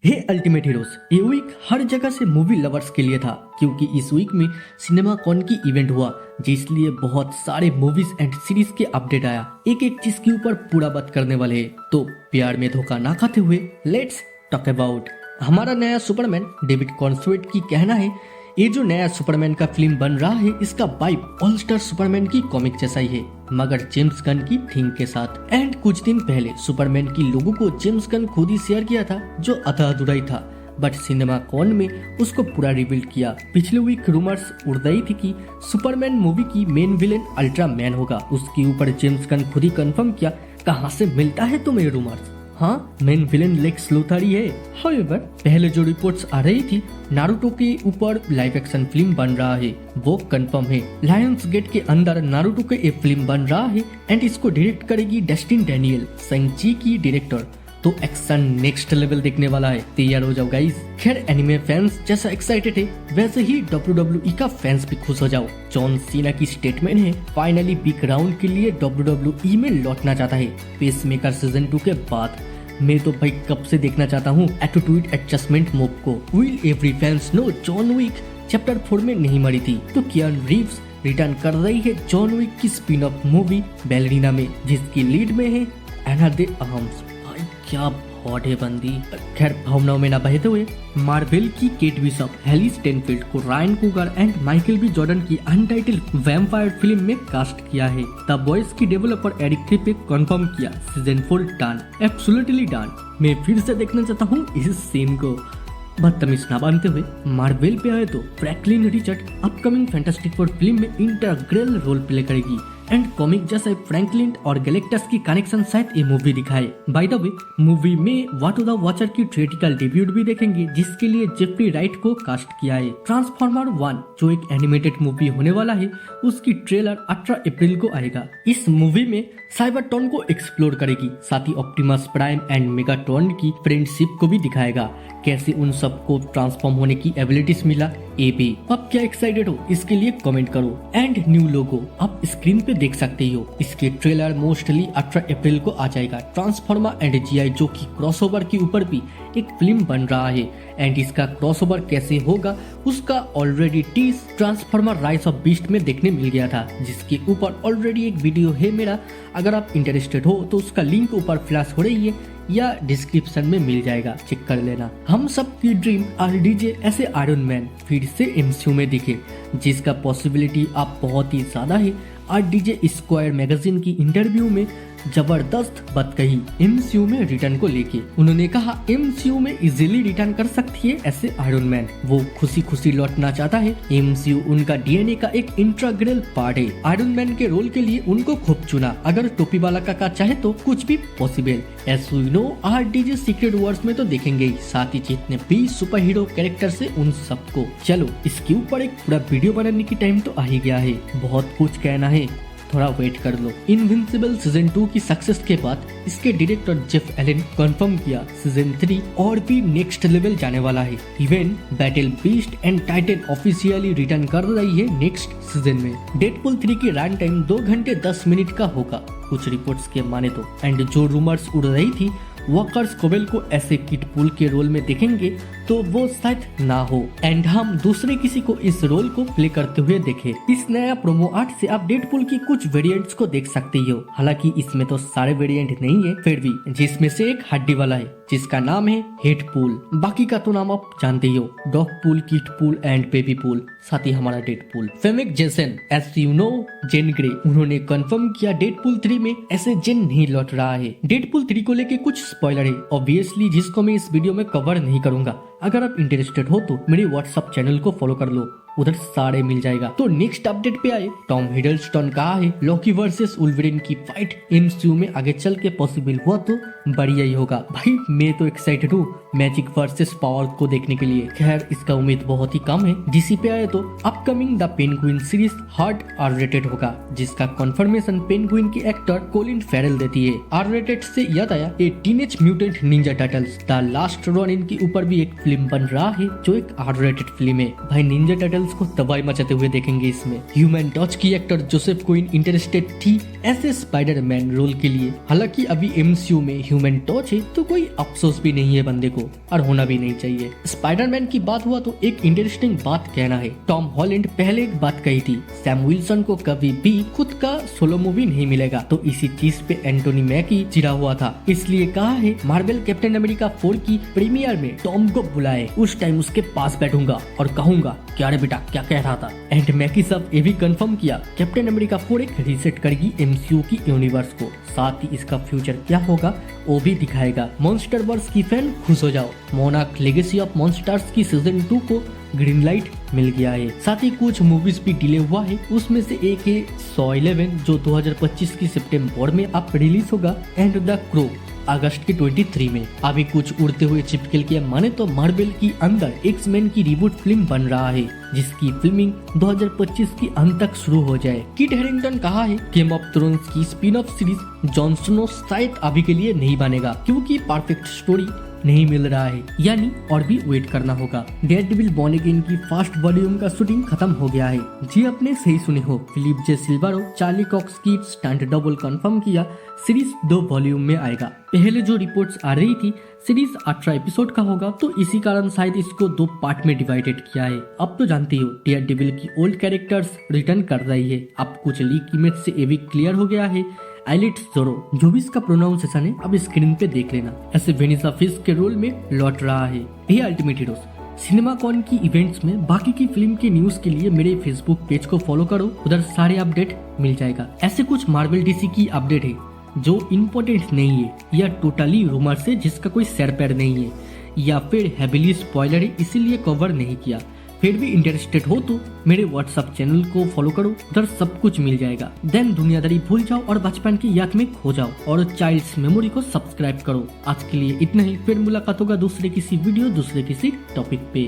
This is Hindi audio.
हे अल्टीमेट हीरोज, ये वीक हर जगह से मूवी लवर्स के लिए था क्योंकि इस वीक में सिनेमा कॉन की इवेंट हुआ जिसलिए बहुत सारे मूवीज एंड सीरीज के अपडेट आया। एक एक चीज के ऊपर पूरा बात करने वाले हैं, तो प्यार में धोखा ना खाते हुए लेट्स टॉक अबाउट हमारा नया सुपरमैन। डेविड कॉन्सवेट की कहना है ये जो नया सुपरमैन का फिल्म बन रहा है इसका वाइब ऑल स्टार सुपरमैन की कॉमिक जैसा ही है मगर जेम्स गन की थीम के साथ। एंड कुछ दिन पहले सुपरमैन की लोगों को जेम्स गन खुद ही शेयर किया था जो आधा अधूरा ही था, बट सिनेमा कॉन में उसको पूरा रिवील किया। पिछले वीक रूमर्स उड़ रही थी कि सुपरमैन मूवी की मेन विलेन अल्ट्रा मैन होगा, उसके ऊपर जेम्स गन खुद ही कंफर्म किया। कहाँ से मिलता है तुम्हें ये रूमर्स? हाँ, मेन विलेन लेक्स लूथर ही है। हाउएवर पहले जो रिपोर्ट्स आ रही थी नारुतो के ऊपर लाइव एक्शन फिल्म बन रहा है वो कंफर्म है। लायंस गेट के अंदर नारुतो के एक फिल्म बन रहा है एंड इसको डायरेक्ट करेगी डेस्टिन डैनियल, सेंची की डायरेक्टर। तो एक्शन नेक्स्ट लेवल देखने वाला है, तैयार हो जाओ गाइस। खैर एनिमे फैंस जैसा एक्साइटेड है वैसे ही WWE का फैंस भी खुश हो जाओ। जॉन सीना की स्टेटमेंट है फाइनली बिग राउंड के लिए WWE में लौटना चाहता है पेसमेकर सीजन 2 के बाद। मैं तो भाई कब से देखना चाहता हूँ एटीट्यूड एडजस्टमेंट मूव को। Will every fans know John Wick chapter 4 में नहीं मरी थी तो कियानु रीव्स रिटर्न कर रही है जॉन विक की स्पिन ऑफ मूवी बैलरीना में जिसकी लीड में है एना दे आर्म्स। भाई क्या हॉट है बंदी। खैर भावनाओं में ना बहते हुए मार्वेल की केट बिशप, हेली स्टेनफील्ड को Ryan Coogler and Michael B Jordan की अनटाइटल्ड वैम्पायर फिल्म में कास्ट किया है। द बॉयज की डेवलपर एरिक ट्रिप कंफर्म किया सीजन 4 डन, एब्सोल्युटली डन। मैं फिर से देखना चाहता हूँ इस सीन को। बदतमीज ना बनते हुए मार्वेल पे आए तो Franklin Richard upcoming fantastic four film में इंटीग्रल रोल प्ले करेगी एंड कॉमिक जैसे फ्रैंकलिन और गैलेक्टस की कनेक्शन शायद ये मूवी दिखाए। बाय द वे मूवी में व्हाट द वॉचर की थिएट्रिकल डेब्यूट भी देखेंगे जिसके लिए जेफरी राइट को कास्ट किया है। ट्रांसफॉर्मर 1 जो एक एनिमेटेड मूवी होने वाला है उसकी ट्रेलर 18 अप्रैल को आएगा। इस मूवी में साइबरट्रॉन को एक्सप्लोर करेगी, साथ ही ऑप्टिमस प्राइम एंड मेगाट्रॉन की फ्रेंडशिप को भी दिखाएगा, कैसे उन सबको ट्रांसफॉर्म होने की एबिलिटीज मिला ये भी। अब क्या एक्साइटेड हो इसके लिए कमेंट करो। एंड न्यू लोगो आप स्क्रीन पे देख सकते हो, इसके ट्रेलर मोस्टली 18 अप्रैल को आ जाएगा। ट्रांसफॉर्मर एंड जीआई जो की क्रॉसओवर के ऊपर भी एक फिल्म बन रहा है एंड इसका क्रॉसओवर कैसे होगा उसका already tease Transformer Rise of Beast में देखने मिल गया था जिसके ऊपर ऑलरेडी एक वीडियो है मेरा। अगर आप इंटरेस्टेड हो तो उसका लिंक ऊपर फ्लैश हो रही है या डिस्क्रिप्शन में मिल जाएगा, चेक कर लेना। हम सब की ड्रीम आरडीजे ऐसे आयरन मैन फिर से एमसीयू में दिखे जिसका पॉसिबिलिटी आप बहुत ही ज्यादा है। आरडीजे स्क्वायर मैगजीन की इंटरव्यू में जबरदस्त बात कही एमसीयू में रिटर्न को लेके। उन्होंने कहा एमसीयू में इजीली रिटर्न कर सकती है ऐसे आयरन मैन, वो खुशी खुशी लौटना चाहता है। एमसीयू उनका डीएनए का एक इंटीग्रल पार्ट है। आयरन मैन के रोल के लिए उनको खूब चुना, अगर टोपी वाला काका चाहे तो कुछ भी possible. As we know RDJ Secret Wars में तो देखेंगे ही, साथ ही जितने भी सुपर हीरो कैरेक्टर से उन सबको। चलो इसके ऊपर एक पूरा वीडियो बनाने की टाइम तो आ ही गया है, बहुत कुछ कहना है, थोड़ा वेट कर लो। इनविंसिबल सीजन 2 की सक्सेस के बाद इसके डायरेक्टर जेफ एलन कंफर्म किया सीजन 3 और भी नेक्स्ट लेवल जाने वाला है। Even battle beast and Titan officially return कर रही है नेक्स्ट सीजन में। डेडपूल 3 की रन टाइम 2 घंटे 10 मिनट का होगा कुछ रिपोर्ट्स के माने तो। एंड जो रूमर्स उड़ रही थी वॉकर्स कोवेल को ऐसे किटपूल के रोल में देखेंगे तो वो शायद ना हो एंड हम दूसरे किसी को इस रोल को प्ले करते हुए देखें। इस नया प्रोमो आर्ट से आप डेडपूल की कुछ वेरिएंट्स को देख सकते हो, हालांकि इसमें तो सारे वेरिएंट नहीं है फिर भी, जिसमें से एक हड्डी वाला है जिसका नाम है हेडपूल। बाकी का तो नाम आप जानते ही हो, Dogpool, Kitpool and baby pool, साथ ही हमारा डेडपूल। फेमिक Jason as you know Jean Grey, उन्होंने कंफर्म किया डेडपूल 3 में ऐसे जेन नहीं लौट रहा है। डेडपूल 3 को लेके कुछ स्पॉइलर है ऑब्वियसली जिसको मैं इस वीडियो में कवर नहीं करूंगा। अगर आप इंटरेस्टेड हो तो मेरे व्हाट्सएप चैनल को फॉलो कर लो, उधर सारे मिल जाएगा। तो नेक्स्ट अपडेट पे आए, टॉम हिडलस्टन कहा है लॉकी वर्सेस वुल्वरीन की फाइट एमसीयू में आगे चल के पॉसिबल हुआ तो बढ़िया ही होगा। भाई मैं तो एक्साइटेड हूँ मैजिक वर्सेस पावर को देखने के लिए। खैर इसका उम्मीद बहुत ही कम है। डीसी पे आए तो upcoming the Penguin series hard R rated होगा जिसका कंफर्मेशन पेंगुइन की एक्टर कोलिन फेरल देती है। आर रेटेड से याद आया ये Teenage Mutant Ninja Turtles the Last Ronin के ऊपर भी एक फिल्म बन रहा है जो एक आर रेटेड फिल्म है। भाई निंजा टर्टल्स मार्वल्स को तबाही मचाते हुए देखेंगे इसमें। ह्यूमन टॉर्च की एक्टर जोसेफ क्वीन इंटरेस्टेड थी ऐसे स्पाइडरमैन रोल के लिए। हालांकि अभी एमसीयू में ह्यूमन टॉर्च है तो कोई अफसोस भी नहीं है बंदे को, और होना भी नहीं चाहिए। स्पाइडरमैन की बात हुआ तो एक इंटरेस्टिंग बात कहना है। टॉम हॉलैंड पहले एक बात कही थी, सैम विल्सन को कभी भी खुद का सोलो मूवी नहीं मिलेगा, तो इसी चीज पे एंटोनी मैकी चिढ़ा हुआ था। इसलिए कहा है मार्वल कैप्टन अमेरिका 4 की प्रीमियर में टॉम को बुलाए, उस टाइम उसके पास बैठूंगा और कहूंगा क्या रे बेटा क्या कह रहा था। एंड मैकी सब ये भी कंफर्म किया कैप्टन अमेरिका 4 एक रीसेट करेगी एमसीयू की यूनिवर्स को, साथ ही इसका फ्यूचर क्या होगा वो भी दिखाएगा। मॉन्स्टर वर्स की फैन खुश हो जाओ, मोनार्क लेगेसी ऑफ मॉन्स्टर्स की सीजन 2 को ग्रीन लाइट मिल गया है। साथ ही कुछ मूवीज भी डिले हुआ है, उसमें से एक है सॉ 11 जो 2025 की सितंबर में अब रिलीज होगा, एंड द क्रो अगस्त की 23 में। अभी कुछ उड़ते हुए चिपकल के माने तो मार्वल की अंदर एक्स-मैन की रिबूट फिल्म बन रहा है, जिसकी फिल्मिंग 2025 की अंत तक शुरू हो जाए। किट हैरिंगटन कहा है गेम ऑफ थ्रोन्स की spin off series Jon Snow शायद अभी के लिए नहीं बनेगा क्योंकि परफेक्ट स्टोरी नहीं मिल रहा है, यानी और भी वेट करना होगा। डेयरडेविल बॉर्न अगेन की फर्स्ट वॉल्यूम का शूटिंग खत्म हो गया है। जी आपने सही सुने हो, फिलिप जे सिल्वारो चार्ली कॉक्स की स्टंट डबल कंफर्म किया, सीरीज 2 वॉल्यूम में आएगा। पहले जो रिपोर्ट्स आ रही थी सीरीज 18 एपिसोड का होगा, तो इसी कारण शायद इसको 2 पार्ट में डिवाइडेड किया है। अब तो जानते हो डेयरडेविल की ओल्ड कैरेक्टर्स रिटर्न कर रही है। अब कुछ लीक इमेज से ये भी क्लियर हो गया है आइलेट जोरो, जो भी इसका प्रोनाउंसिएशन है अब स्क्रीन पे देख लेना, ऐसे वेनिसा फिश के रोल में लौट रहा है। ये अल्टीमेट हीरोज सिनेमा कॉन की इवेंट्स में बाकी की फिल्म के न्यूज के लिए मेरे फेसबुक पेज को फॉलो करो, उधर सारे अपडेट मिल जाएगा। ऐसे कुछ मार्वल डीसी की अपडेट है जो इम्पोर्टेंट नहीं है या टोटली रूमर्स है जिसका कोई सर पैर नहीं है, या फिर हैविली स्पॉइलर है इसीलिए कवर नहीं किया। फिर भी इंटरेस्टेड हो तो मेरे व्हाट्सएप चैनल को फॉलो करो, उधर सब कुछ मिल जाएगा। देन दुनियादारी भूल जाओ और बचपन की याद में खो जाओ, और चाइल्ड्स मेमोरी को सब्सक्राइब करो। आज के लिए इतना ही, फिर मुलाकात होगा दूसरे किसी वीडियो दूसरे किसी टॉपिक पे।